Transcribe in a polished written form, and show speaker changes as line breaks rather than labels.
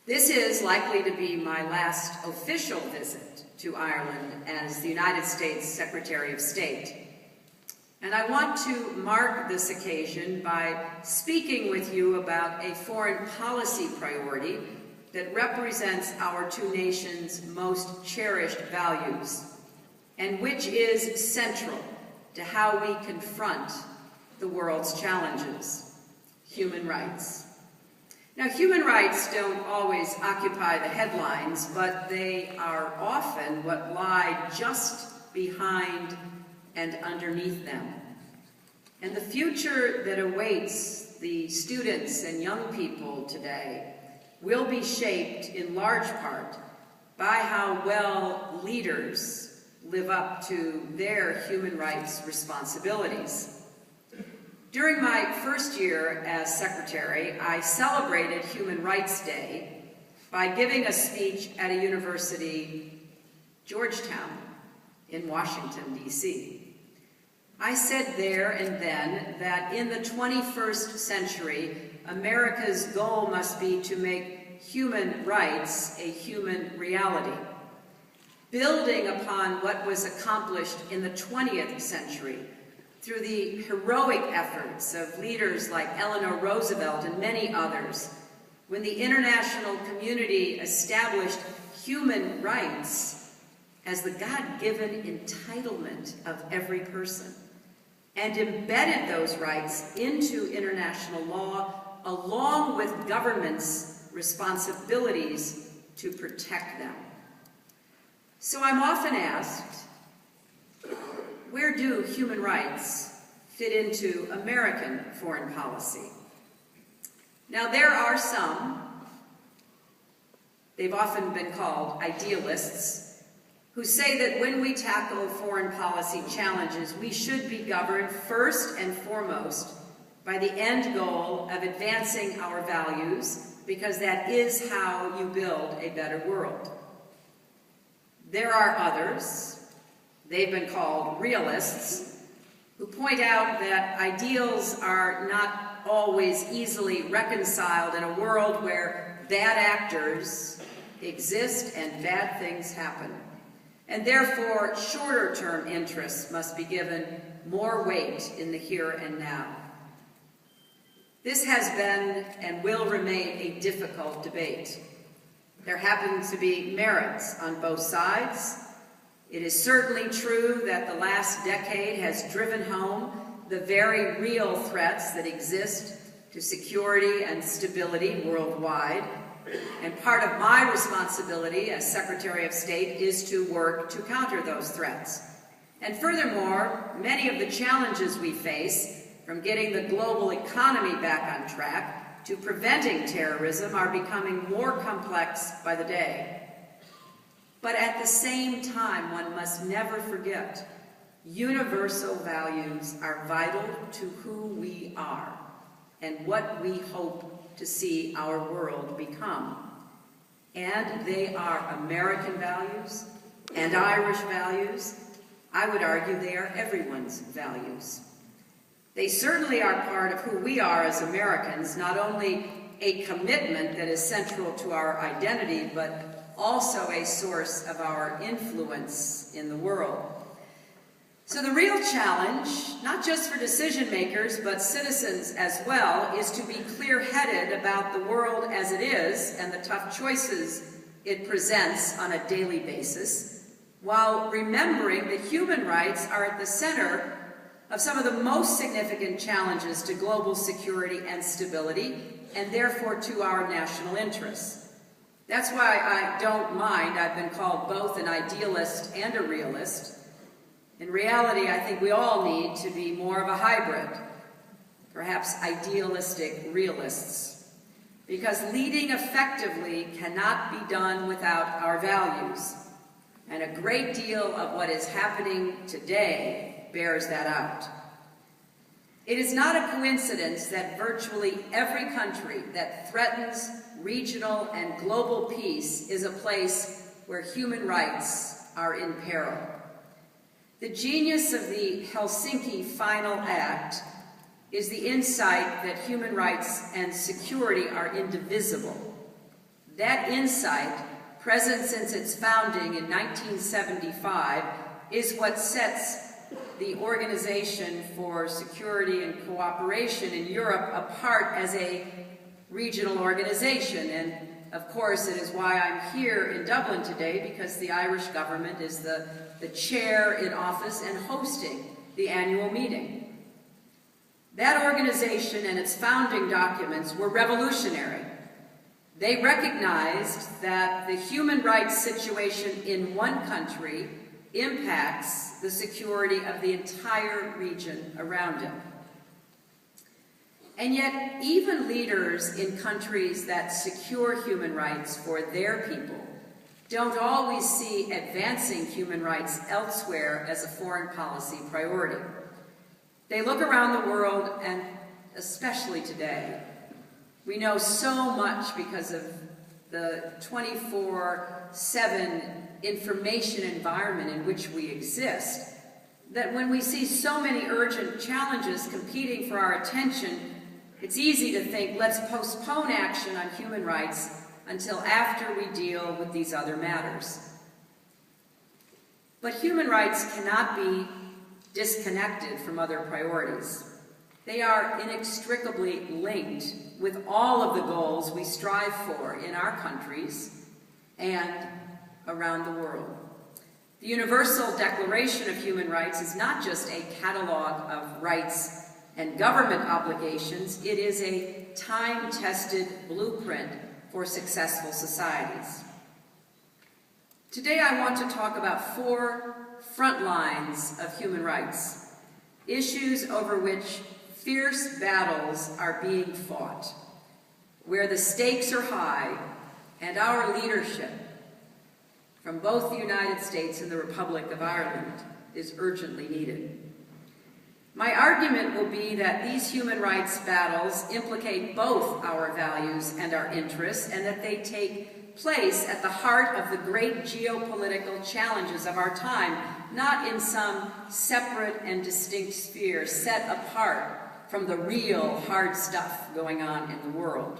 This is likely to be my last official visit to Ireland as the United States Secretary of State. And I want to mark this occasion by speaking with you about a foreign policy priority that represents our two nations' most cherished values, and which is central to how we confront the world's challenges: human rights. Now, human rights don't always occupy the headlines, but they are often what lie just behind and underneath them. And the future that awaits the students and young people today will be shaped in large part by how well leaders live up to their human rights responsibilities. During my first year as secretary, I celebrated Human Rights Day by giving a speech at a university, Georgetown, in Washington, D.C. I said there and then that in the 21st century, America's goal must be to make human rights a human reality, building upon what was accomplished in the 20th century through the heroic efforts of leaders like Eleanor Roosevelt and many others, when the international community established human rights as the God-given entitlement of every person, and embedded those rights into international law, along with governments' responsibilities to protect them. So I'm often asked, where do human rights fit into American foreign policy? Now, there are some, they've often been called idealists, who say that when we tackle foreign policy challenges, we should be governed first and foremost by the end goal of advancing our values, because that is how you build a better world. There are others, they've been called realists, who point out that ideals are not always easily reconciled in a world where bad actors exist and bad things happen. And therefore, shorter-term interests must be given more weight in the here and now. This has been and will remain a difficult debate. There happen to be merits on both sides. It is certainly true that the last decade has driven home the very real threats that exist to security and stability worldwide. And part of my responsibility as Secretary of State is to work to counter those threats. And furthermore, many of the challenges we face, from getting the global economy back on track to preventing terrorism, are becoming more complex by the day. But at the same time, one must never forget, universal values are vital to who we are and what we hope to see our world become. And they are American values and Irish values. I would argue they are everyone's values. They certainly are part of who we are as Americans, not only a commitment that is central to our identity, but also a source of our influence in the world. So the real challenge, not just for decision makers, but citizens as well, is to be clear-headed about the world as it is and the tough choices it presents on a daily basis, while remembering that human rights are at the center of some of the most significant challenges to global security and stability, and therefore to our national interests. That's why I don't mind. I've been called both an idealist and a realist. In reality, I think we all need to be more of a hybrid, perhaps idealistic realists, because leading effectively cannot be done without our values. And a great deal of what is happening today bears that out. It is not a coincidence that virtually every country that threatens regional and global peace is a place where human rights are in peril. The genius of the Helsinki Final Act is the insight that human rights and security are indivisible. That insight, present since its founding in 1975, is what sets the Organization for Security and Cooperation in Europe apart as a regional organization. And of course, it is why I'm here in Dublin today, because the Irish government is the chair in office and hosting the annual meeting. That organization and its founding documents were revolutionary. They recognized that the human rights situation in one country impacts the security of the entire region around it. And yet, even leaders in countries that secure human rights for their people don't always see advancing human rights elsewhere as a foreign policy priority. They look around the world, and especially today, we know so much because of the 24/7 information environment in which we exist, that when we see so many urgent challenges competing for our attention, it's easy to think, let's postpone action on human rights until after we deal with these other matters. But human rights cannot be disconnected from other priorities. They are inextricably linked with all of the goals we strive for in our countries and around the world. The Universal Declaration of Human Rights is not just a catalog of rights and government obligations, it is a time-tested blueprint for successful societies. Today I want to talk about 4 front lines of human rights, issues over which fierce battles are being fought, where the stakes are high and our leadership from both the United States and the Republic of Ireland is urgently needed. My argument will be that these human rights battles implicate both our values and our interests, and that they take place at the heart of the great geopolitical challenges of our time, not in some separate and distinct sphere set apart from the real hard stuff going on in the world.